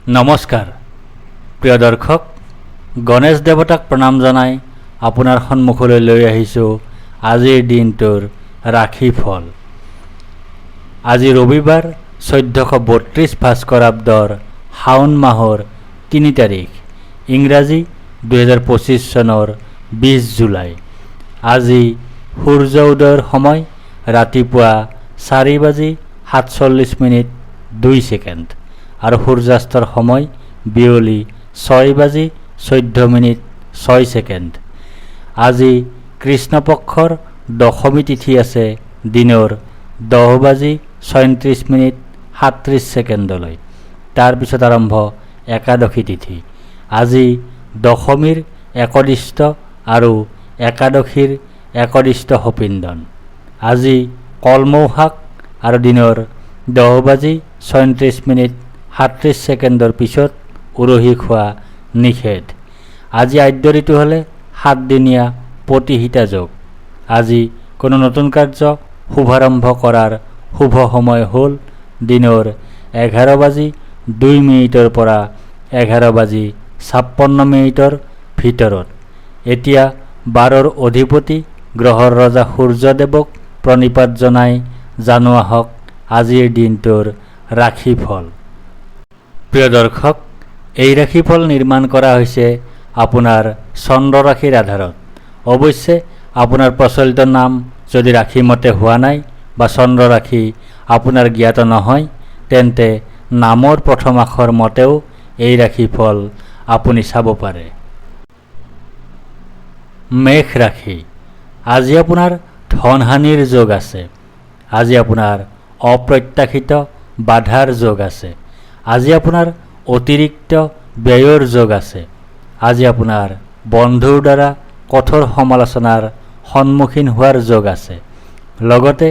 নমস্কাৰ প্ৰিয় দৰ্শক, গণেশ দেৱতাক প্ৰণাম জনাই আপোনাৰ সন্মুখলৈ লৈ আহিছোঁ আজিৰ দিনটোৰ ৰাশিফল। আজি ৰবিবাৰ 1432 ভাস্কৰাব্দৰ শাওণ মাহৰ 3 তাৰিখ, ইংৰাজী 2025 চনৰ 20 জুলাই। আজি সূৰ্য উদয়ৰ সময় ৰাতিপুৱা 4:47:2 আৰু সূৰ্যাস্তৰ সময় বিয়লি 6:14:6। আজি কৃষ্ণপক্ষৰ দশমী তিথি আছে দিনৰ 10:37:37। তাৰপিছত আৰম্ভ একাদশী তিথি। আজি দশমীৰ একদিষ্ট আৰু একাদশীৰ একদিষ্ট সপিন্দন। আজি কলমৌশাক আৰু দিনৰ 10:37:37 পিছত উৰহী খোৱা নিষেধ। আজি আদ্য ঋতু হ'লে 7 দিনীয়া প্ৰতিহিতা যোগ। আজি কোনো নতুন কাৰ্য শুভাৰম্ভ কৰাৰ শুভ সময় হ'ল দিনৰ 11:02 পৰা 11:56 ভিতৰত। এতিয়া 12ৰ অধিপতি গ্ৰহৰ ৰজা সূৰ্যদেৱক প্ৰণিপাত জনাই জানো আহক আজিৰ দিনটোৰ ৰাশিফল। প্ৰিয় দৰ্শক, এই ৰাশিফল নিৰ্মাণ কৰা হৈছে আপোনাৰ চন্দ্ৰ ৰাশিৰ আধাৰত। অৱশ্যে আপোনাৰ প্ৰচলিত নাম যদি ৰাশিমতে হোৱা নাই বা চন্দ্ৰ ৰাশি আপোনাৰ জ্ঞাত নহয়, তেন্তে নামৰ প্ৰথম আখৰ মতেও এই ৰাশিফল আপুনি চাব পাৰে। মেষ ৰাশি। আজি আপোনাৰ ধনহানিৰ যোগ আছে। আজি আপোনাৰ অপ্ৰত্যাশিত বাধাৰ যোগ আছে। আজি আপোনাৰ অতিৰিক্ত ব্যয়ৰ যোগ আছে। আজি আপোনাৰ বন্ধুৰ দ্বাৰা কঠোৰ সমালোচনাৰ সন্মুখীন হোৱাৰ যোগ আছে। লগতে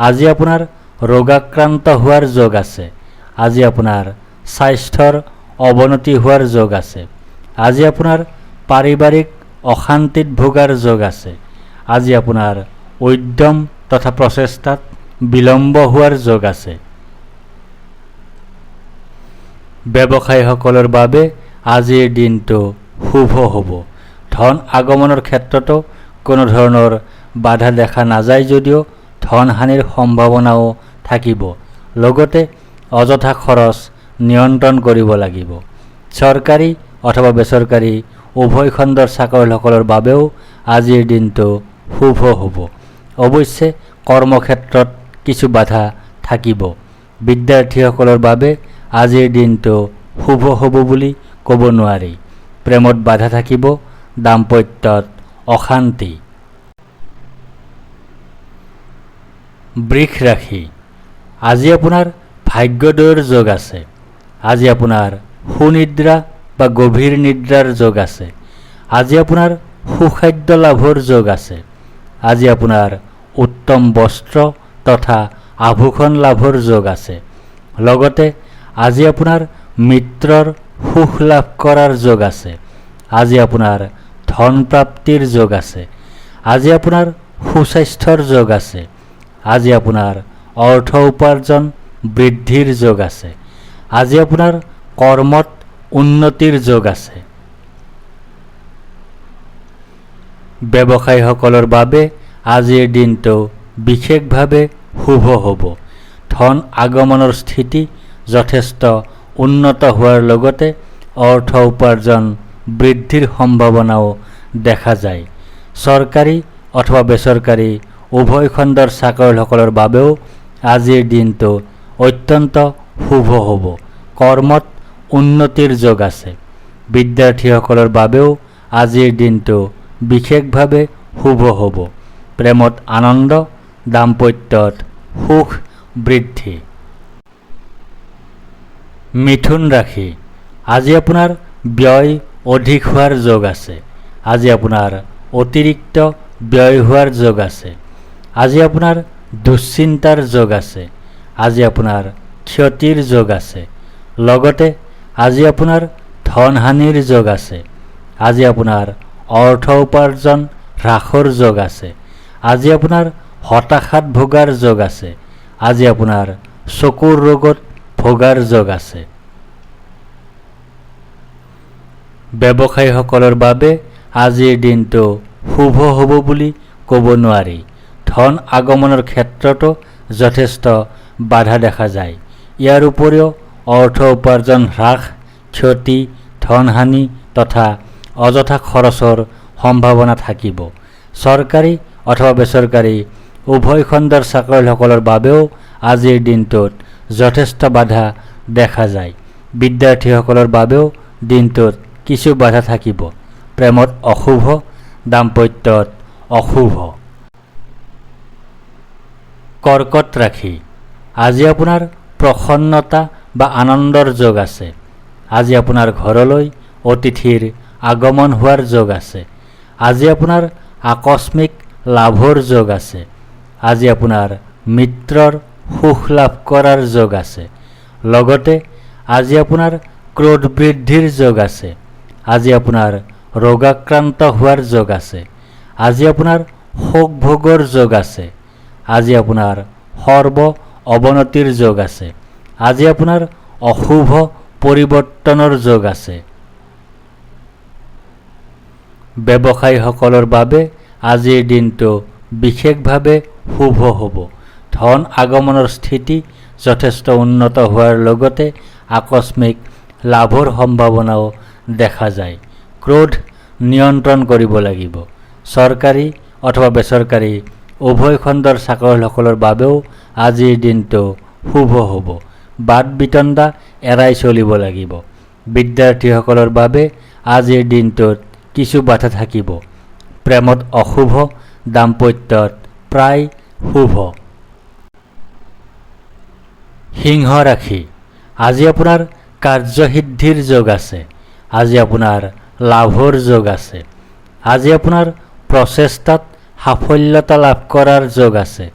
আজি আপোনাৰ ৰোগাক্ৰান্ত হোৱাৰ যোগ আছে। আজি আপোনাৰ স্বাস্থ্যৰ অৱনতি হোৱাৰ যোগ আছে। আজি আপোনাৰ পাৰিবাৰিক অশান্তিত ভোগাৰ যোগ আছে। আজি আপোনাৰ উদ্যম তথা প্ৰচেষ্টাত বিলম্ব হোৱাৰ যোগ আছে। ব্যৱসায়ীসকলৰ বাবে আজিৰ দিনটো শুভ হ'ব। ধন আগমনৰ ক্ষেত্ৰতো কোনো ধৰণৰ বাধা দেখা নাযায় যদিও ধনহানিৰ সম্ভাৱনাও থাকিব। লগতে অযথা খৰচ নিয়ন্ত্ৰণ কৰিব লাগিব। চৰকাৰী অথবা বেচৰকাৰী উভয় খণ্ডৰ চাকৰিয়ালসকলৰ বাবেও আজিৰ দিনটো শুভ হ'ব। অৱশ্যে কৰ্মক্ষেত্ৰত কিছু বাধা থাকিব। বিদ্যাৰ্থীসকলৰ বাবে আজিৰ দিনটো শুভ হ'ব বুলি ক'ব নোৱাৰি। প্ৰেমত বাধা থাকিব, দাম্পত্যত অশান্তি। বৃষ ৰাশি। আজি আপোনাৰ ভাগ্যোদয়ৰ যোগ আছে। আজি আপোনাৰ সুনিদ্ৰা বা গভীৰ নিদ্ৰাৰ যোগ আছে। আজি আপোনাৰ সুখাদ্য লাভৰ যোগ আছে। আজি আপোনাৰ উত্তম বস্ত্ৰ তথা আভূষণ লাভৰ যোগ আছে। লগতে আজি আপোনাৰ মিত্ৰৰ সুখ লাভ কৰাৰ যোগ আছে। আজি আপোনাৰ ধন প্ৰাপ্তিৰ যোগ আছে। আজি আপোনাৰ সুস্বাস্থ্যৰ যোগ আছে। আজি আপোনাৰ অৰ্থ উপাৰ্জন বৃদ্ধিৰ যোগ আছে। আজি আপোনাৰ কৰ্মত উন্নতিৰ যোগ আছে। ব্যৱসায়ীসকলৰ বাবে আজিৰ দিনটো বিশেষভাৱে শুভ হ'ব। ধন আগমনৰ স্থিতি যথেষ্ট উন্নত হোৱাৰ লগতে অৰ্থ উপাৰ্জন বৃদ্ধিৰ সম্ভাৱনাও দেখা যায়। চৰকাৰী অথবা বেচৰকাৰী উভয় খণ্ডৰ চাকৰিয়ালসকলৰ বাবেও আজিৰ দিনটো অত্যন্ত শুভ হ'ব। কৰ্মত উন্নতিৰ যোগ আছে। বিদ্যাৰ্থীসকলৰ বাবেও আজিৰ দিনটো বিশেষভাৱে শুভ হ'ব। প্ৰেমত আনন্দ, দাম্পত্যত সুখ বৃদ্ধি। মিথুন ৰাশি। আজি আপোনাৰ ব্যয় অধিক হোৱাৰ যোগ আছে। আজি আপোনাৰ অতিৰিক্ত ব্যয় হোৱাৰ যোগ আছে। আজি আপোনাৰ দুশ্চিন্তাৰ যোগ আছে। আজি আপোনাৰ ক্ষতিৰ যোগ আছে। লগতে আজি আপোনাৰ ধনহানিৰ যোগ আছে। আজি আপোনাৰ অৰ্থ উপাৰ্জন হ্ৰাসৰ যোগ আছে। আজি আপোনাৰ হতাশাত ভোগাৰ যোগ আছে। আজি আপোনাৰ চকুৰ ৰোগত ভোগাৰ যোগ আছে। ব্যৱসায়ীসকলৰ বাবে আজিৰ দিনটো শুভ হ'ব বুলি ক'ব নোৱাৰি। ধন আগমনৰ ক্ষেত্ৰতো যথেষ্ট বাধা দেখা যায়। ইয়াৰ উপৰিও অৰ্থ উপাৰ্জন হ্ৰাস, ক্ষতি, ধনহানি তথা অযথা খৰচৰ সম্ভাৱনা থাকিব। চৰকাৰী অথবা বেচৰকাৰী উভয় খণ্ডৰ চাকৰিয়ালসকলৰ বাবেও আজিৰ দিনটোত যথেষ্ট বাধা দেখা যায়। বিদ্যাৰ্থীসকলৰ বাবেও দিনটোত কিছু বাধা থাকিব। প্ৰেমত অশুভ, দাম্পত্যত অশুভ। কৰ্কট ৰাশি। আজি আপোনাৰ প্ৰসন্নতা বা আনন্দৰ যোগ আছে। আজি আপোনাৰ ঘৰলৈ অতিথিৰ আগমন হোৱাৰ যোগ আছে। আজি আপোনাৰ আকস্মিক লাভৰ যোগ আছে। আজি আপোনাৰ মিত্ৰৰ সুখ লাভ কৰাৰ যোগ আছে। লগতে আজি আপোনাৰ ক্ৰোধ বৃদ্ধিৰ যোগ আছে। আজি আপোনাৰ ৰোগাক্ৰান্ত হোৱাৰ যোগ আছে। আজি আপোনাৰ শোক ভোগৰ যোগ আছে। আজি আপোনাৰ সৰ্ব অৱনতিৰ যোগ আছে। আজি আপোনাৰ অশুভ পৰিৱৰ্তনৰ যোগ আছে। ব্যৱসায়ীসকলৰ বাবে আজিৰ দিনটো বিশেষভাৱে শুভ হ'ব। ধন আগমনৰ স্থিতি যথেষ্ট উন্নত হোৱাৰ লগতে আকস্মিক লাভৰ সম্ভাৱনাও দেখা যায়। ক্ৰোধ নিয়ন্ত্ৰণ কৰিব লাগিব। চৰকাৰী অথবা বেচৰকাৰী উভয় খণ্ডৰ চাকৰিয়ালসকলৰ বাবেও আজিৰ দিনটো শুভ হ'ব। বাদ বিতণ্ডা এৰাই চলিব লাগিব। বিদ্যাৰ্থীসকলৰ বাবে আজিৰ দিনটোত কিছু বাধা থাকিব। প্ৰেমত অশুভ, দাম্পত্যত প্ৰায় শুভ। সিংহ ৰাশি। আজি আপোনাৰ কাৰ্যসিদ্ধিৰ যোগ আছে। আজি আপোনাৰ লাভৰ যোগ আছে। আজি আপোনাৰ প্ৰচেষ্টাত সাফল্যতা লাভ কৰাৰ যোগ আছে।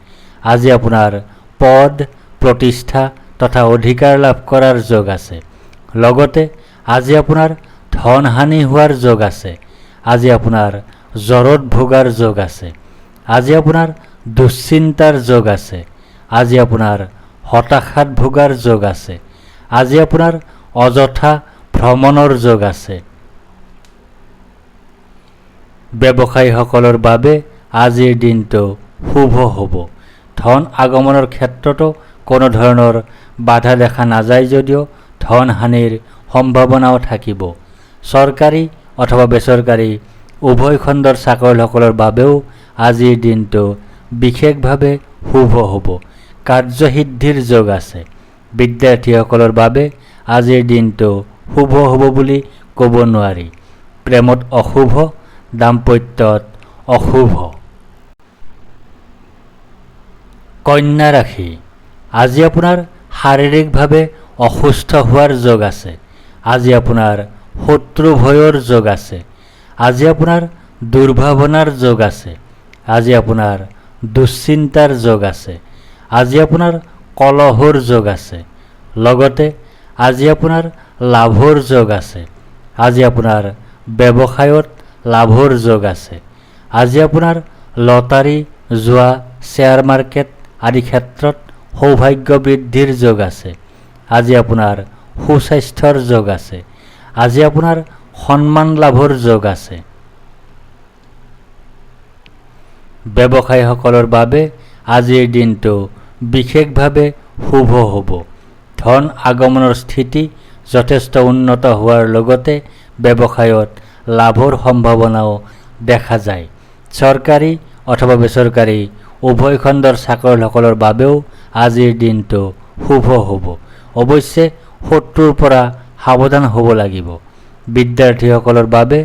আজি আপোনাৰ পদ, প্ৰতিষ্ঠা তথা অধিকাৰ লাভ কৰাৰ যোগ আছে। লগতে আজি আপোনাৰ ধনহানি হোৱাৰ যোগ আছে। আজি আপোনাৰ জ্বৰত ভোগাৰ যোগ আছে। আজি আপোনাৰ দুশ্চিন্তাৰ যোগ আছে। আজি আপোনাৰ হতাশাত ভোগাৰ যোগ আছে। আজি আপোনাৰ অযথা ভ্ৰমণৰ যোগ আছে। ব্যৱসায়ীসকলৰ বাবে আজিৰ দিনটো শুভ হ'ব। ধন আগমনৰ ক্ষেত্ৰতো কোনো ধৰণৰ বাধা দেখা নাযায় যদিও ধনহানিৰ সম্ভাৱনাও থাকিব। চৰকাৰী অথবা বেচৰকাৰী উভয় খণ্ডৰ চাকৰিয়ালসকলৰ বাবেও আজিৰ দিনটো বিশেষভাৱে শুভ হ'ব। কাৰ্যসিদ্ধিৰ যোগ আছে। বিদ্যাৰ্থীসকলৰ বাবে আজিৰ দিনটো শুভ হ'ব বুলি ক'ব নোৱাৰি। প্ৰেমত অশুভ, দাম্পত্যত অশুভ। কন্যা ৰাশি। আজি আপোনাৰ শাৰীৰিকভাৱে অসুস্থ হোৱাৰ যোগ আছে। আজি আপোনাৰ শত্ৰু ভয়ৰ যোগ আছে। আজি আপোনাৰ দুৰ্ভাৱনাৰ যোগ আছে। আজি আপোনাৰ দুশ্চিন্তাৰ যোগ আছে। আজি আপোনাৰ কলহৰ যোগ আছে। লগতে আজি আপোনাৰ লাভৰ যোগ আছে। আজি আপোনাৰ ব্যৱসায়ত লাভৰ যোগ আছে। আজি আপোনাৰ লটাৰী, জুৱা, শ্বেয়াৰ মাৰ্কেট আদি ক্ষেত্ৰত সৌভাগ্য বৃদ্ধিৰ যোগ আছে। আজি আপোনাৰ সুস্বাস্থ্যৰ যোগ আছে। আজি আপোনাৰ সন্মান লাভৰ যোগ আছে। ব্যৱসায়ীসকলৰ বাবে আজিৰ দিনটো বিশেষভাৱে শুভ হ'ব। ধন আগমনৰ স্থিতি যথেষ্ট উন্নত হোৱাৰ লগতে ব্যৱসায়ত লাভৰ সম্ভাৱনাও দেখা যায়। চৰকাৰী অথবা বেচৰকাৰী উভয় খণ্ডৰ চাকৰিয়ালসকলৰ বাবেও আজিৰ দিনটো শুভ হ'ব। অৱশ্যে শত্ৰুৰ পৰা সাৱধান হ'ব লাগিব। বিদ্যাৰ্থীসকলৰ বাবে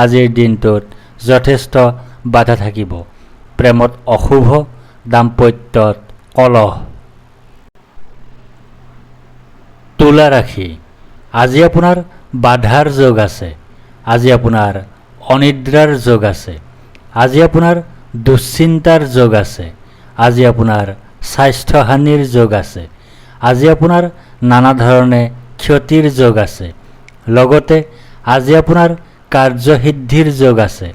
আজিৰ দিনটোত যথেষ্ট বাধা থাকিব। প্ৰেমত অশুভ, দাম্পত্যত কলহ। তুলা ৰাশি। আজি আপোনাৰ বাধাৰ যোগ আছে। আজি আপোনাৰ অনিদ্ৰাৰ যোগ আছে। আজি আপোনাৰ দুশ্চিন্তাৰ যোগ আছে। আজি আপোনাৰ স্বাস্থ্যহানিৰ যোগ আছে। আজি আপোনাৰ নানা ধৰণে ক্ষতিৰ যোগ আছে। লগতে আজি আপোনাৰ কাৰ্যসিদ্ধিৰ যোগ আছে।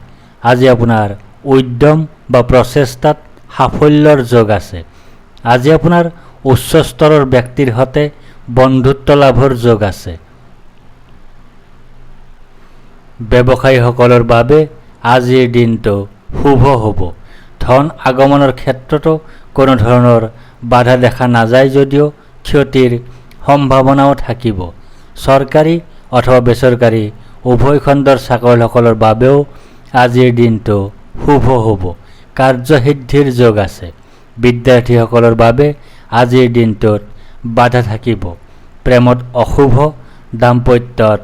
আজি আপোনাৰ উদ্যম বা প্ৰচেষ্টাত সাফল্যৰ যোগ আছে। আজি আপোনাৰ উচ্চ স্তৰৰ ব্যক্তিৰ সৈতে বন্ধুত্ব লাভৰ যোগ আছে। ব্যৱসায়ীসকলৰ বাবে আজিৰ দিনটো শুভ হ'ব। ধন আগমনৰ ক্ষেত্ৰতো কোনো ধৰণৰ বাধা দেখা নাযায় যদিও ক্ষতিৰ সম্ভাৱনাও থাকিব। চৰকাৰী অথবা বেচৰকাৰী উভয় খণ্ডৰ চাকৰিয়ালসকলৰ বাবেও আজিৰ দিনটো শুভ হ'ব। কাৰ্যসিদ্ধিৰ যোগ আছে। বিদ্যাৰ্থীসকলৰ বাবে আজিৰ দিনটোত বাধা থাকিব। প্ৰেমত অশুভ, দাম্পত্যত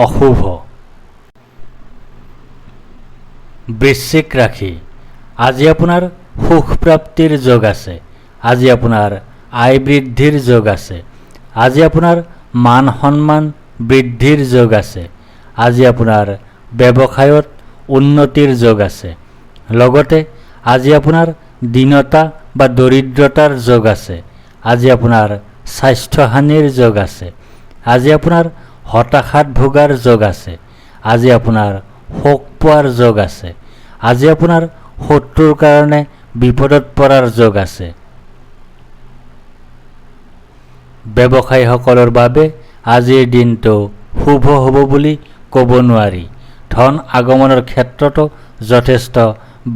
অশুভ। বৃশ্চিক ৰাশি, আজি আপোনাৰ সুখ প্ৰাপ্তিৰ যোগ আছে। আজি আপোনাৰ আয় বৃদ্ধিৰ যোগ আছে। আজি আপোনাৰ মান সন্মান বৃদ্ধিৰ যোগ আছে। আজি আপোনাৰ ব্যৱসায়ত উন্নতিৰ যোগ আছে। লগতে আজি আপোনাৰ দীনতা বা দৰিদ্ৰতাৰ যোগ আছে। আজি আপোনাৰ স্বাস্থ্যহানিৰ যোগ আছে। আজি আপোনাৰ হতাশাত ভোগাৰ যোগ আছে। আজি আপোনাৰ শোক পোৱাৰ যোগ আছে। আজি আপোনাৰ শত্ৰুৰ কাৰণে বিপদত পৰাৰ যোগ আছে। ব্যৱসায়ীসকলৰ বাবে আজিৰ দিনটো শুভ হ'ব বুলি ক'ব নোৱাৰি। ধন আগমনৰ ক্ষেত্ৰতো যথেষ্ট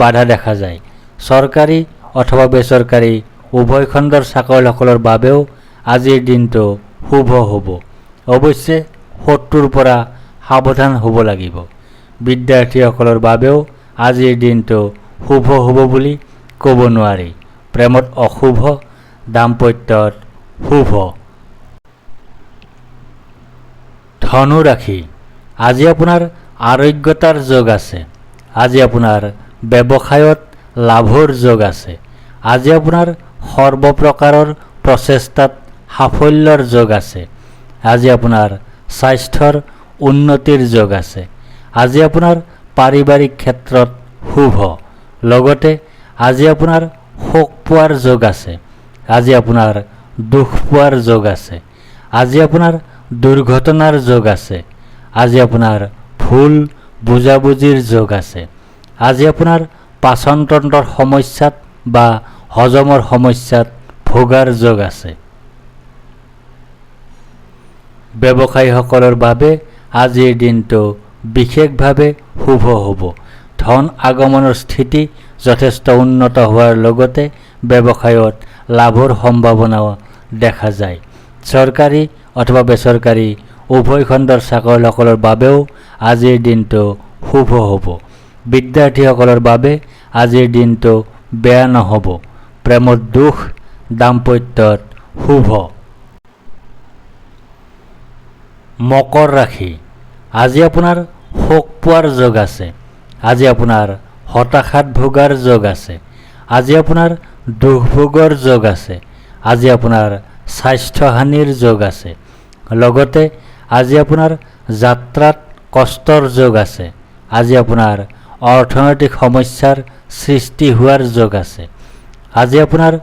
বাধা দেখা যায়। চৰকাৰী অথবা বেচৰকাৰী উভয় খণ্ডৰ চাকৰিয়ালসকলৰ বাবেও আজিৰ দিনটো শুভ হ'ব। অৱশ্যে শত্ৰুৰ পৰা সাৱধান হ'ব লাগিব। বিদ্যাৰ্থীসকলৰ বাবেও আজিৰ দিনটো শুভ হ'ব বুলি ক'ব নোৱাৰি। প্ৰেমত অশুভ, দাম্পত্যত শুভ। ধনু ৰাশি, আজি আপোনাৰ আৰোগ্যতাৰ যোগ আছে। আজি আপোনাৰ ব্যৱসায়ত লাভৰ যোগ আছে। আজি আপোনাৰ সৰ্বপ্ৰকাৰৰ প্ৰচেষ্টাত সাফল্যৰ যোগ আছে। আজি আপোনাৰ স্বাস্থ্যৰ উন্নতিৰ যোগ আছে। আজি আপোনাৰ পাৰিবাৰিক ক্ষেত্ৰত শুভ। লগতে আজি আপোনাৰ শোক পোৱাৰ যোগ আছে। আজি আপোনাৰ দুখ পোৱাৰ যোগ আছে। আজি আপোনাৰ দুৰ্ঘটনাৰ যোগ আছে। আজি আপোনাৰ ভুল বুজাবুজিৰ যোগ আছে। আজি আপোনাৰ পাচনতন্ত্ৰৰ সমস্যাত বা হজমৰ সমস্যাত ভোগাৰ যোগ আছে। ব্যৱসায়ীসকলৰ বাবে আজিৰ দিনটো বিশেষভাৱে শুভ হ'ব। ধন আগমনৰ স্থিতি যথেষ্ট উন্নত হোৱাৰ লগতে ব্যৱসায়ত লাভৰ সম্ভাৱনাও দেখা যায়। চৰকাৰী অথবা বেচৰকাৰী উভয় খণ্ডৰ চাকৰিয়ালসকলৰ বাবেও আজিৰ দিনটো শুভ হ'ব। বিদ্যাৰ্থীসকলৰ বাবে আজিৰ দিনটো বেয়া নহ'ব। প্ৰেমত দুখ, দাম্পত্যত শুভ। মকৰ ৰাশি, আজি আপোনাৰ শোক পোৱাৰ যোগ আছে। আজি আপোনাৰ হতাশাত ভোগাৰ যোগ আছে। আজি আপোনাৰ দুখ ভোগৰ যোগ আছে। আজি আপোনাৰ স্বাস্থ্যহানিৰ যোগ আছে। লগতে আজি আপোনাৰ যাত্ৰাত কষ্টৰ যোগ আছে। আজি আপোনাৰ অৰ্থনৈতিক সমস্যাৰ সৃষ্টি হোৱাৰ যোগ আছে। আজি আপোনাৰ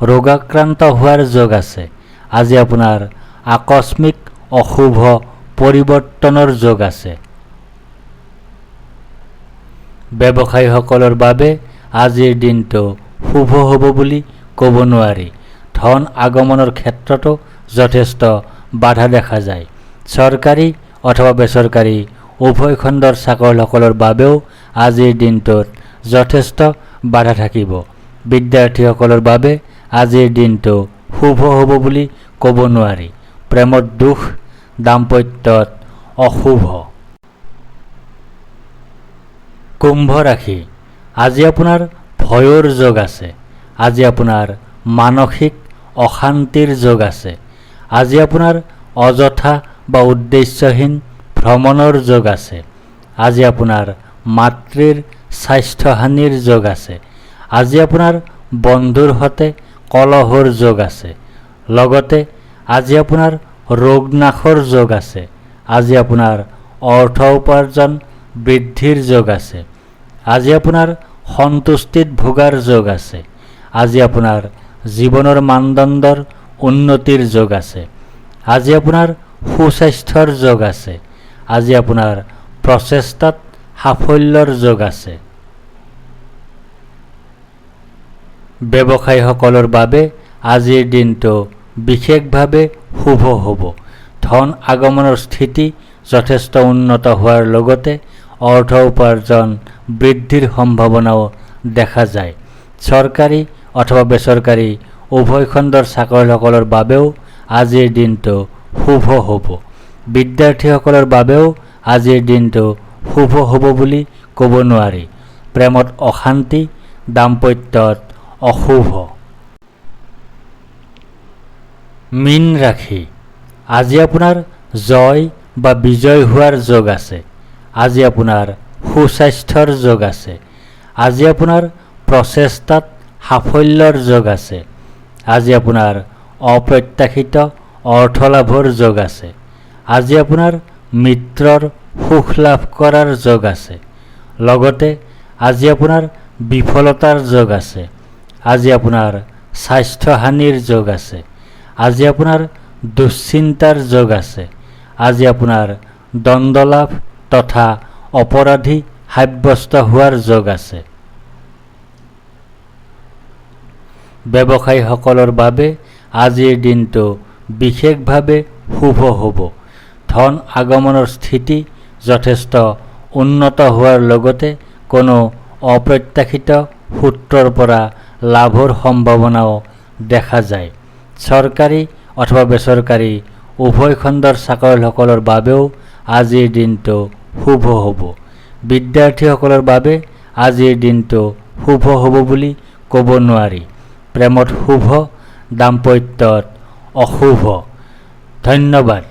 ৰোগাক্ৰান্ত হোৱাৰ যোগ আছে। আজি আপোনাৰ আকস্মিক অশুভ পৰিৱৰ্তনৰ যোগ আছে। ব্যৱসায়ীসকলৰ বাবে আজিৰ দিনটো শুভ হ'ব বুলি ক'ব নোৱাৰি। ধন আগমনৰ ক্ষেত্ৰতো যথেষ্ট বাধা দেখা যায়। চৰকাৰী অথবা বেচৰকাৰী উভয় খণ্ডৰ চাকৰিয়ালসকলৰ বাবেও আজিৰ দিনটোত যথেষ্ট বাধা থাকিব। বিদ্যাৰ্থীসকলৰ বাবে আজিৰ দিনটো শুভ হ'ব বুলি ক'ব নোৱাৰি। প্ৰেমত দুখ, দাম্পত্যত অশুভ। কুম্ভ ৰাশি, আজি আপোনাৰ ভয়ৰ যোগ আছে। আজি আপোনাৰ মানসিক অশান্তিৰ যোগ আছে। আজি আপোনাৰ অযথা বা উদ্দেশ্যহীন ভ্ৰমণৰ যোগ আছে। আজি আপোনাৰ মাতৃৰ স্বাস্থ্যহানিৰ যোগ আছে। আজি আপোনাৰ বন্ধুৰ সৈতে কলহৰ যোগ আছে। লগতে আজি আপোনাৰ ৰোগ নাশৰ যোগ আছে। আজি আপোনাৰ অৰ্থ উপাৰ্জন বৃদ্ধিৰ যোগ আছে। আজি আপোনাৰ সন্তুষ্টিত ভোগাৰ যোগ আছে। আজি আপোনাৰ জীৱনৰ মানদণ্ডৰ উন্নতিৰ যোগ আছে। আজি আপোনাৰ সুস্বাস্থ্যৰ যোগ আছে। আজি আপোনাৰ প্ৰচেষ্টাত সাফল্যৰ যোগ আছে। ব্যৱসায়ীসকলৰ বাবে আজিৰ দিনটো বিশেষভাৱে শুভ হ'ব। ধন আগমনৰ স্থিতি যথেষ্ট উন্নত হোৱাৰ লগতে অৰ্থ উপাৰ্জন বৃদ্ধিৰ সম্ভাৱনাও দেখা যায়। চৰকাৰী অথবা বেচৰকাৰী উভয় খণ্ডৰ চাকৰিয়ালসকলৰ বাবেও আজিৰ দিনটো শুভ হ'ব। বিদ্যাৰ্থীসকলৰ বাবেও আজিৰ দিনটো শুভ হ'ব বুলি ক'ব নোৱাৰি। প্ৰেমত অশান্তি, দাম্পত্যত অশুভ। মীন ৰাশি, আজি আপোনাৰ জয় বা বিজয় হোৱাৰ যোগ আছে। আজি আপোনাৰ সুস্বাস্থ্যৰ যোগ আছে। আজি আপোনাৰ প্ৰচেষ্টাত সাফল্যৰ যোগ আছে। আজি আপোনাৰ অপ্ৰত্যাশিত অৰ্থ লাভৰ যোগ আছে। আজি আপোনাৰ মিত্ৰৰ সুখ লাভ কৰাৰ যোগ আছে। লগতে আজি আপোনাৰ বিফলতাৰ যোগ আছে। আজি আপোনাৰ স্বাস্থ্যহানিৰ যোগ আছে। আজি আপোনাৰ দুশ্চিন্তাৰ যোগ আছে। আজি আপোনাৰ দণ্ডলাভ তথা অপৰাধী সাব্যস্ত হোৱাৰ যোগ আছে। ব্যৱসায়ীসকলৰ বাবে আজিৰ দিনটো বিশেষভাৱে শুভ হ'ব। ধন আগমনৰ স্থিতি যথেষ্ট উন্নত হোৱাৰ লগতে কোনো অপ্ৰত্যাশিত সূত্ৰৰ পৰা লাভৰ সম্ভাৱনাও দেখা যায়। চৰকাৰী অথবা বেচৰকাৰী উভয় খণ্ডৰ চাকৰিয়ালসকলৰ বাবেও আজিৰ দিনটো শুভ হ'ব। বিদ্যাৰ্থীসকলৰ বাবে আজিৰ দিনটো শুভ হ'ব বুলি ক'ব নোৱাৰি। প্ৰেমত শুভ, দাম্পত্যত অশুভ। ধন্যবাদ।